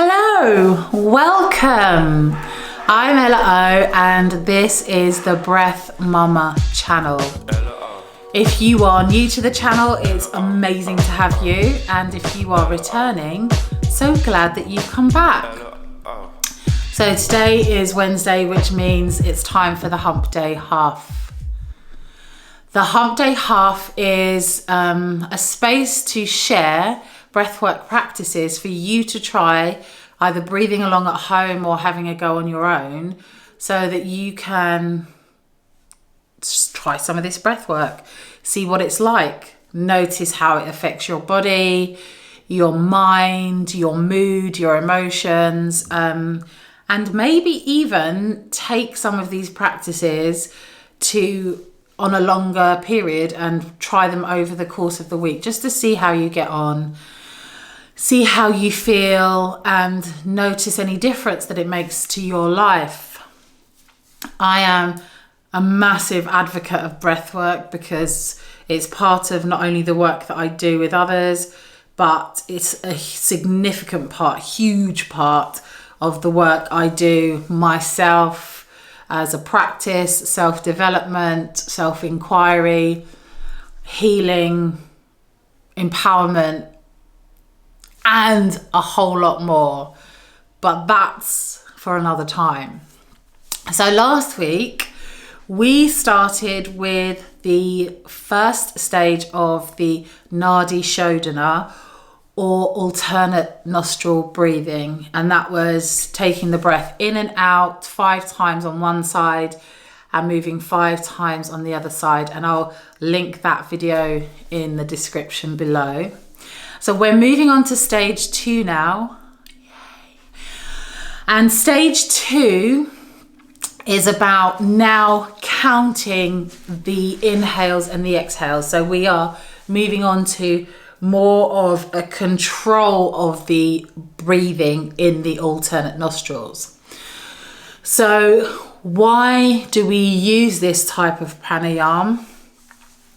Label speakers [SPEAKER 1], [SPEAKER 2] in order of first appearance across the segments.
[SPEAKER 1] Hello, welcome. I'm Ella.O and this is the Breath Mama channel. If you are new to the channel, it's amazing to have you, and if you are returning, so glad that you've come back. So today is Wednesday, which means it's time for the Hump Day Huff. The Hump Day Huff is a space to share breathwork practices for you to try, either breathing along at home or having a go on your own, so that you can just try some of this breathwork, see what it's like, notice how it affects your body, your mind, your mood, your emotions, and maybe even take some of these practices on a longer period and try them over the course of the week, just to see how you get on, see how you feel, and notice any difference that it makes to your life. I am a massive advocate of breath work because it's part of not only the work that I do with others, but it's a significant part, huge part of the work I do myself as a practice, self-development, self-inquiry, healing, empowerment, and a whole lot more. But that's for another time. So last week, we started with the first stage of the Nadi Shodana, or alternate nostril breathing. And that was taking the breath in and out 5 times on one side and moving 5 times on the other side. And I'll link that video in the description below. So we're moving on to stage 2 now. Yay. And stage 2 is about now counting the inhales and the exhales. So we are moving on to more of a control of the breathing in the alternate nostrils. So why do we use this type of pranayama?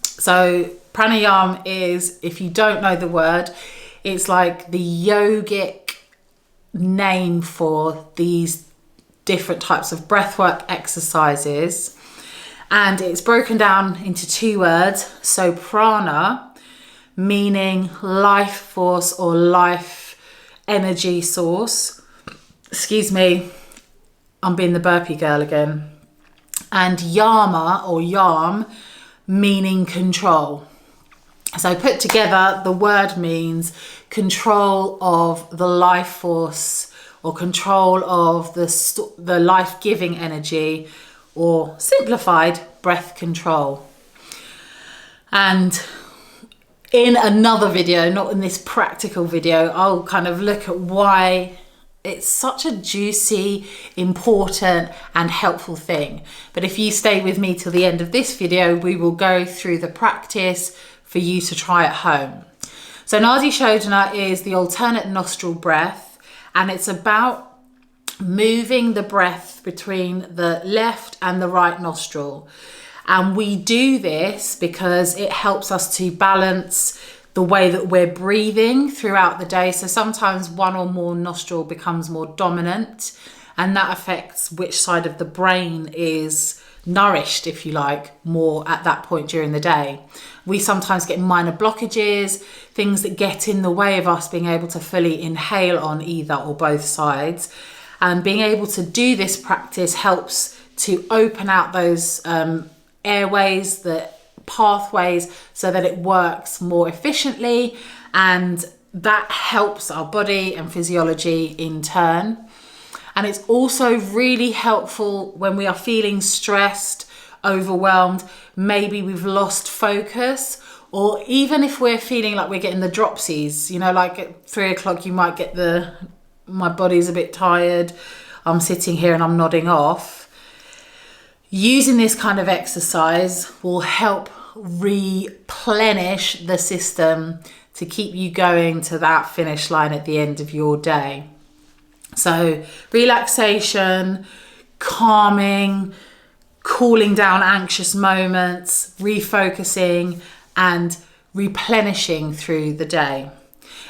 [SPEAKER 1] So pranayama is, if you don't know the word, it's like the yogic name for these different types of breathwork exercises. And it's broken down into 2 words. So prana, meaning life force or life energy source. Excuse me, I'm being the burpee girl again. And yama or yam, meaning control. So put together, the word means control of the life force or control of the life-giving energy, or simplified, breath control. And in another video, not in this practical video, I'll kind of look at why it's such a juicy, important and helpful thing. But if you stay with me till the end of this video, we will go through the practice for you to try at home. So Nadi Shodana is the alternate nostril breath, and it's about moving the breath between the left and the right nostril. And we do this because it helps us to balance the way that we're breathing throughout the day. So sometimes one or more nostril becomes more dominant, and that affects which side of the brain is nourished, if you like, more at that point during the day. We sometimes get minor blockages, things that get in the way of us being able to fully inhale on either or both sides. And being able to do this practice helps to open out those airways, the pathways, so that it works more efficiently, and that helps our body and physiology in turn. And it's also really helpful when we are feeling stressed, overwhelmed, maybe we've lost focus, or even if we're feeling like we're getting the dropsies, you know, like at 3 o'clock you might get my body's a bit tired, I'm sitting here and I'm nodding off. Using this kind of exercise will help replenish the system to keep you going to that finish line at the end of your day. So relaxation, calming, cooling down anxious moments, refocusing and replenishing through the day.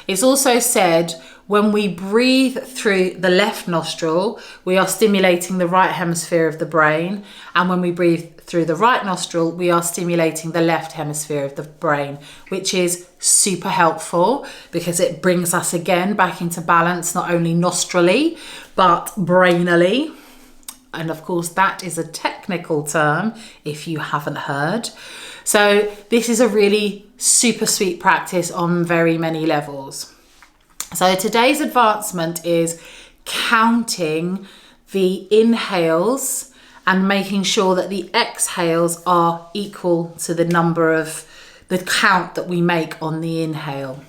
[SPEAKER 1] It's also said When we breathe through the left nostril, we are stimulating the right hemisphere of the brain. And when we breathe through the right nostril, we are stimulating the left hemisphere of the brain, which is super helpful because it brings us again back into balance, not only nostrily, but brainally. And of course, that is a technical term if you haven't heard. So this is a really super sweet practice on very many levels. So today's advancement is counting the inhales and making sure that the exhales are equal to the number of the count that we make on the inhale.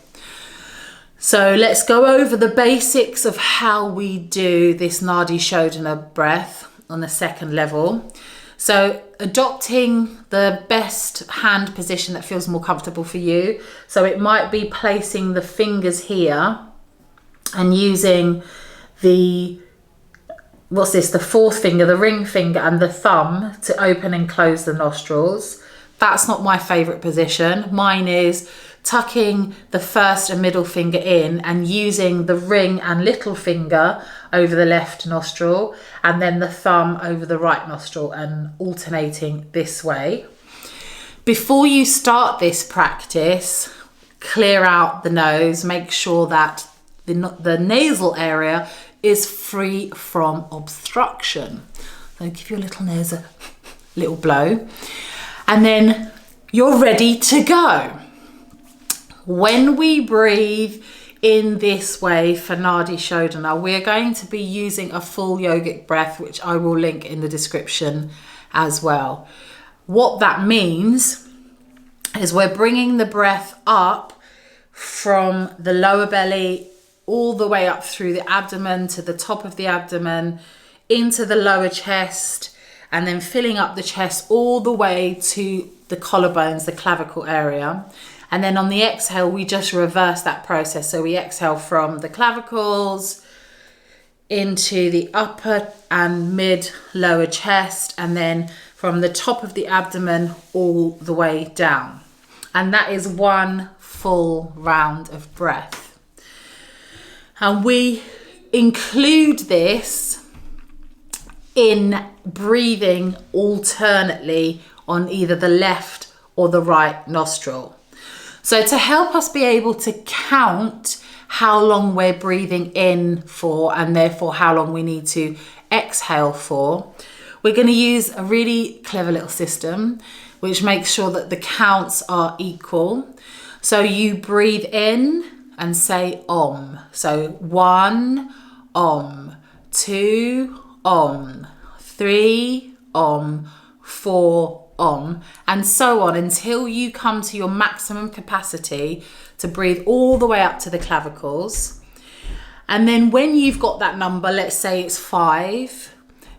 [SPEAKER 1] So let's go over the basics of how we do this Nadi Shodana breath on the second level. So adopting the best hand position that feels more comfortable for you. So it might be placing the fingers here and using the fourth finger, the ring finger and the thumb to open and close the nostrils. That's not my favorite position. Mine is tucking the first and middle finger in and using the ring and little finger over the left nostril and then the thumb over the right nostril and alternating this way. Before you start this practice, clear out the nose, make sure that the nasal area is free from obstruction. So give your little nose a little blow and then you're ready to go. When we breathe in this way for Nadi Shodana, we're going to be using a full yogic breath, which I will link in the description as well. What that means is we're bringing the breath up from the lower belly all the way up through the abdomen to the top of the abdomen, into the lower chest, and then filling up the chest all the way to the collarbones, the clavicle area. And then on the exhale, we just reverse that process. So we exhale from the clavicles into the upper and mid lower chest, and then from the top of the abdomen all the way down. And that is one full round of breath. And we include this in breathing alternately on either the left or the right nostril. So to help us be able to count how long we're breathing in for and therefore how long we need to exhale for, we're going to use a really clever little system which makes sure that the counts are equal. So you breathe in and say Om. So 1 Om, 2 Om, 3 Om, 4 Om, and so on until you come to your maximum capacity to breathe all the way up to the clavicles. And then when you've got that number, let's say it's 5,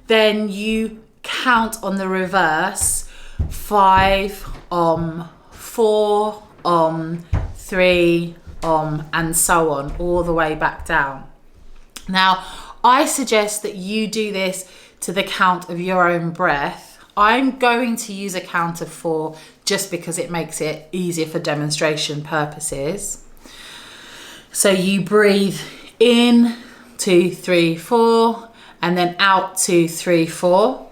[SPEAKER 1] then you count on the reverse, 5 Om, 4 Om, 3 Om, and so on, all the way back down. Now, I suggest that you do this to the count of your own breath. I'm going to use a count of 4 just because it makes it easier for demonstration purposes. So you breathe in 2, 3, 4, and then out 2, 3, 4,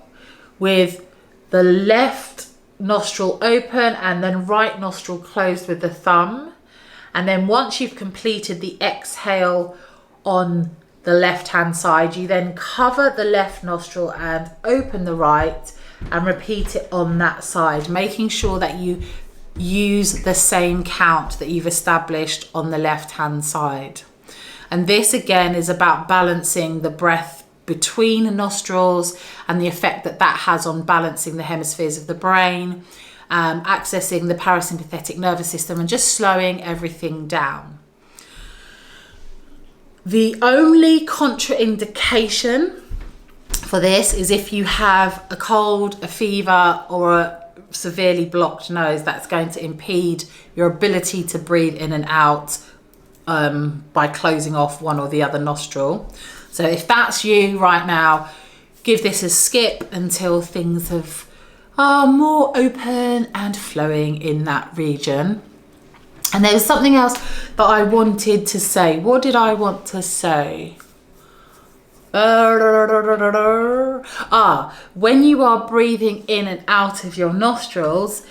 [SPEAKER 1] with the left nostril open and then right nostril closed with the thumb. And then once you've completed the exhale on the left hand side, you then cover the left nostril and open the right and repeat it on that side, making sure that you use the same count that you've established on the left hand side. And this again is about balancing the breath between nostrils and the effect that that has on balancing the hemispheres of the brain, accessing the parasympathetic nervous system and just slowing everything down. The only contraindication for this is if you have a cold, a fever, or a severely blocked nose. That's going to impede your ability to breathe in and out by closing off one or the other nostril. So if that's you right now, give this a skip until things are more open and flowing in that region. And there was something else that I wanted to say. What did I want to say? When you are breathing in and out of your nostrils,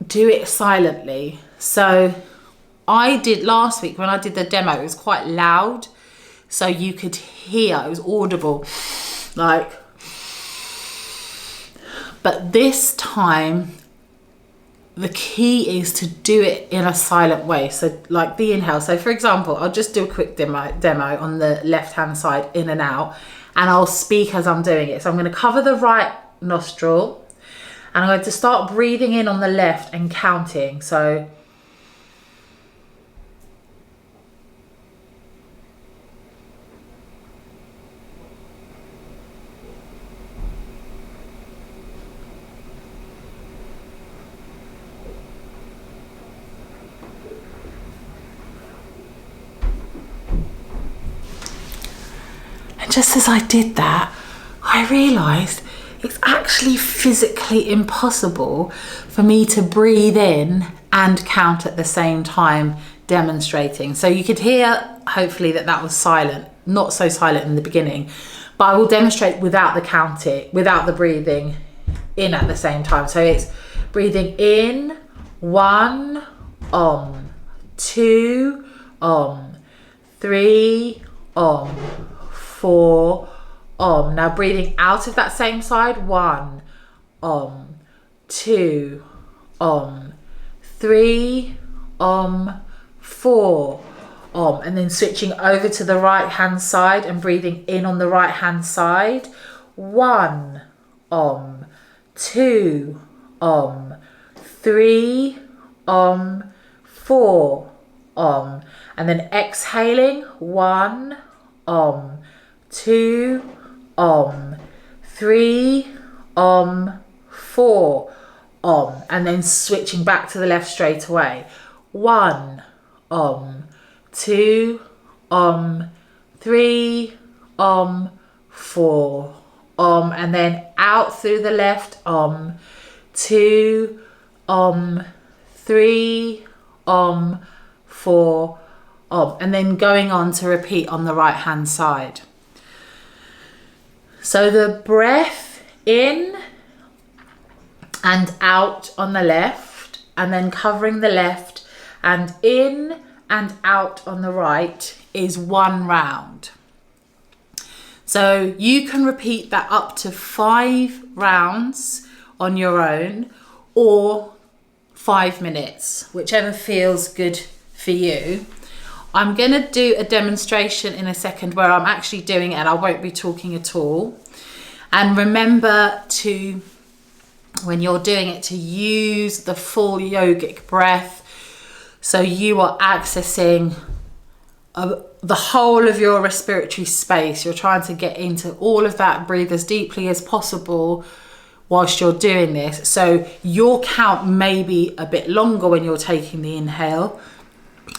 [SPEAKER 1] do it silently. So I did last week when I did the demo, it was quite loud. So you could hear, it was audible. Like, but this time, the key is to do it in a silent way. So like the inhale. So for example, I'll just do a quick demo on the left-hand side, in and out, and I'll speak as I'm doing it. So I'm going to cover the right nostril and I'm going to start breathing in on the left and counting. So just as I did that, I realised it's actually physically impossible for me to breathe in and count at the same time demonstrating. So you could hear, hopefully, that was silent, not so silent in the beginning, but I will demonstrate without the counting, without the breathing in at the same time. So it's breathing in, 1, 2, 3, 4, now breathing out of that same side, 1, 2, 3, 4, and then switching over to the right hand side and breathing in on the right hand side, 1, 2, 3, 4, and then exhaling, 1, 2, 3, 4, and then switching back to the left straight away, 1, 2, 3, 4, and then out through the left, 2, 3, 4, and then going on to repeat on the right hand side. So the breath in and out on the left, and then covering the left, and in and out on the right is 1 round. So you can repeat that up to 5 rounds on your own, or 5 minutes, whichever feels good for you. I'm going to do a demonstration in a second where I'm actually doing it and I won't be talking at all. And remember to, when you're doing it, to use the full yogic breath. So you are accessing the whole of your respiratory space. You're trying to get into all of that, breathe as deeply as possible whilst you're doing this. So your count may be a bit longer when you're taking the inhale,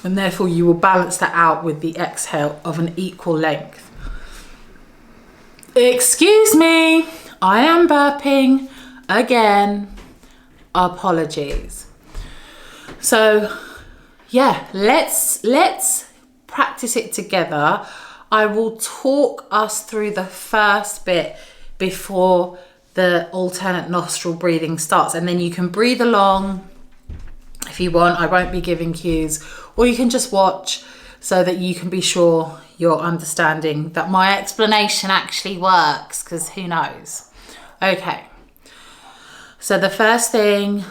[SPEAKER 1] and therefore you will balance that out with the exhale of an equal length. Excuse me, I am burping again. Apologies. So yeah, let's practice it together. I will talk us through the first bit before the alternate nostril breathing starts, and then you can breathe along if you want. I won't be giving cues, or you can just watch so that you can be sure you're understanding that my explanation actually works, because who knows. Okay, so the first thing,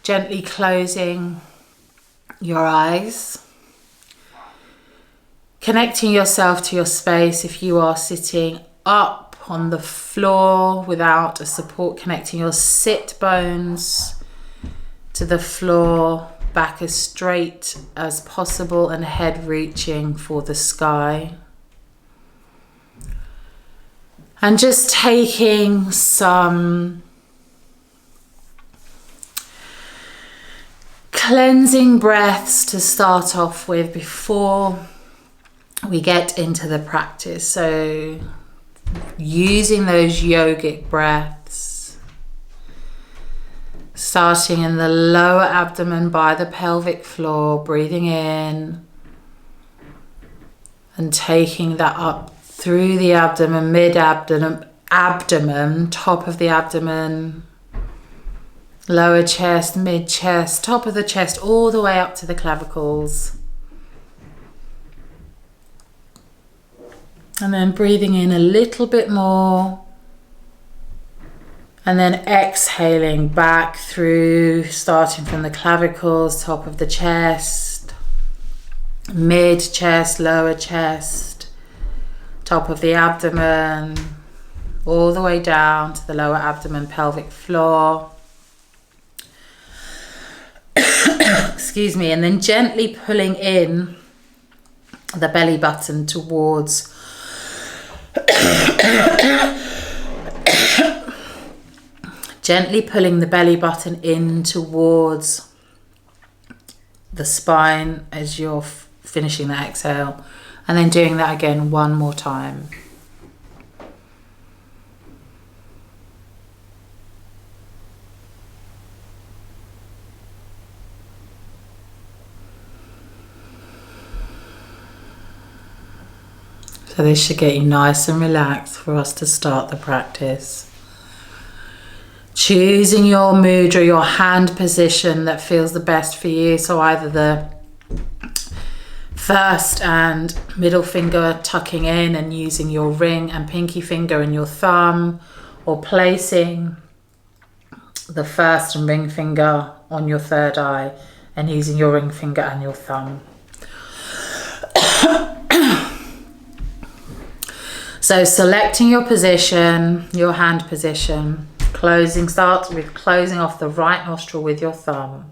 [SPEAKER 1] gently closing your eyes, connecting yourself to your space. If you are sitting up on the floor without a support, connecting your sit bones to the floor, back as straight as possible and head reaching for the sky. And just taking some cleansing breaths to start off with before we get into the practice. So using those yogic breaths. Starting in the lower abdomen by the pelvic floor, breathing in and taking that up through the abdomen, mid-abdomen, top of the abdomen, lower chest, mid-chest, top of the chest, all the way up to the clavicles. And then breathing in a little bit more. And then exhaling back through, starting from the clavicles, top of the chest, mid-chest, lower chest, top of the abdomen, all the way down to the lower abdomen, pelvic floor. Excuse me. And then gently pulling in the belly button towards gently pulling the belly button in towards the spine as you're finishing that exhale, and then doing that again one more time. So this should get you nice and relaxed for us to start the practice. Choosing your mudra, your hand position that feels the best for you. So either the first and middle finger tucking in and using your ring and pinky finger and your thumb, or placing the first and ring finger on your third eye and using your ring finger and your thumb. So selecting your position, your hand position. Start with closing off the right nostril with your thumb.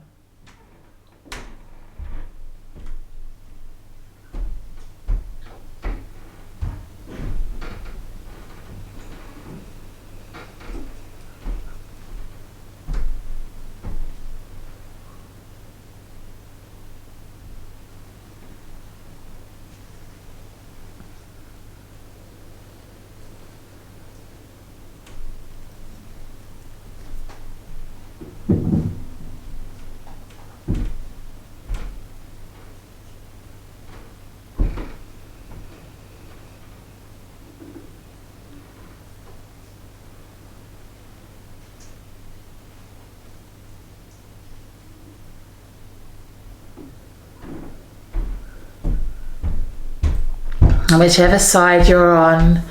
[SPEAKER 1] And whichever side you're on,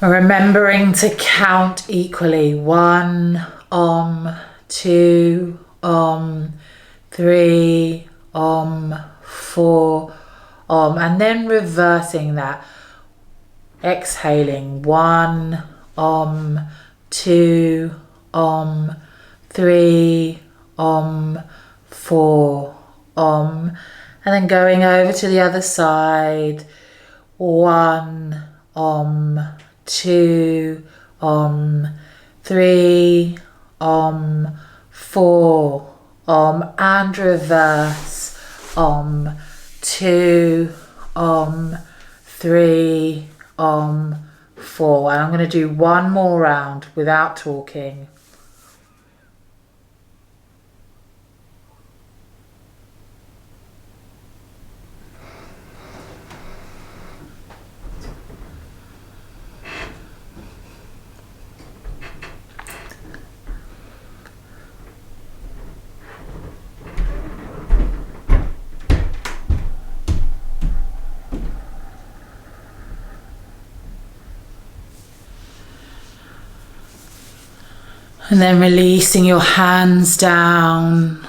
[SPEAKER 1] remembering to count equally. 1 Om, 2 Om, 3 Om, 4 Om, and then reversing that. Exhaling 1 Om, 2 Om, 3 Om, 4 Om, and then going over to the other side. 1 Om, 2 Om, 3 Om, 4 Om, and reverse. Om, 2 Om, 3 Om, 4. And I'm going to do one more round without talking. And then releasing your hands down.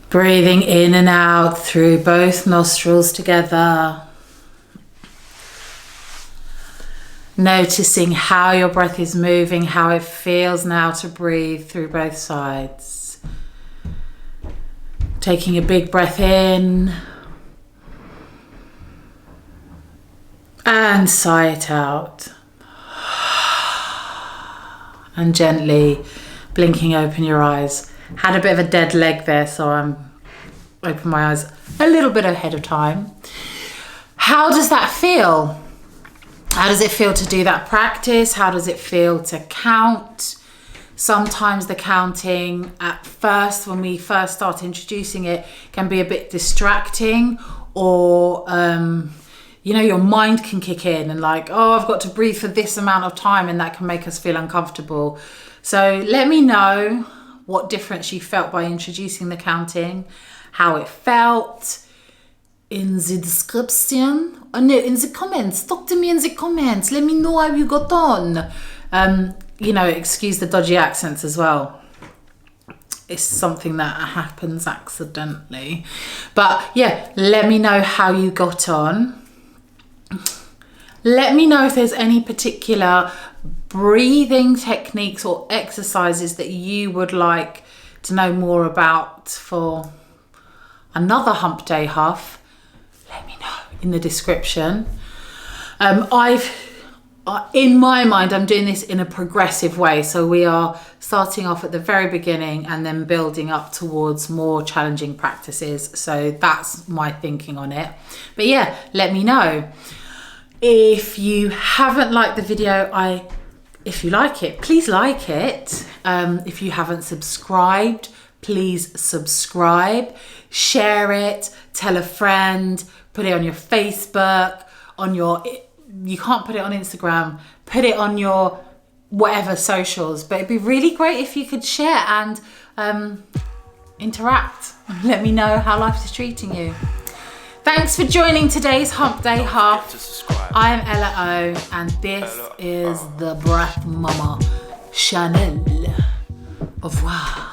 [SPEAKER 1] Breathing in and out through both nostrils together. Noticing how your breath is moving, how it feels now to breathe through both sides. Taking a big breath in. And sigh it out. And gently blinking open your eyes. Had a bit of a dead leg there, so I'm open my eyes a little bit ahead of time. How does that feel? How does it feel to do that practice? How does it feel to count? Sometimes the counting at first, when we first start introducing it, can be a bit distracting, or you know, your mind can kick in and like, oh, I've got to breathe for this amount of time, and that can make us feel uncomfortable. So let me know what difference you felt by introducing the counting, how it felt in the description. Oh no, in the comments. Talk to me in the comments. Let me know how you got on. You know, excuse the dodgy accents as well. It's something that happens accidentally. But yeah, let me know how you got on. Let me know if there's any particular breathing techniques or exercises that you would like to know more about for another Hump Day Huff. Let me know in the description. In my mind, I'm doing this in a progressive way. So we are starting off at the very beginning and then building up towards more challenging practices. So that's my thinking on it. But yeah, let me know. If you haven't liked the video, if you like it, please like it. If you haven't subscribed, please subscribe. Share it, tell a friend, put it on your Facebook, you can't put it on Instagram, put it on your whatever socials, but it'd be really great if you could share and interact. Let me know how life is treating you. Thanks for joining today's Hump Day Huff. I am Ella.O, and this is the Breath Mama channel. Au revoir.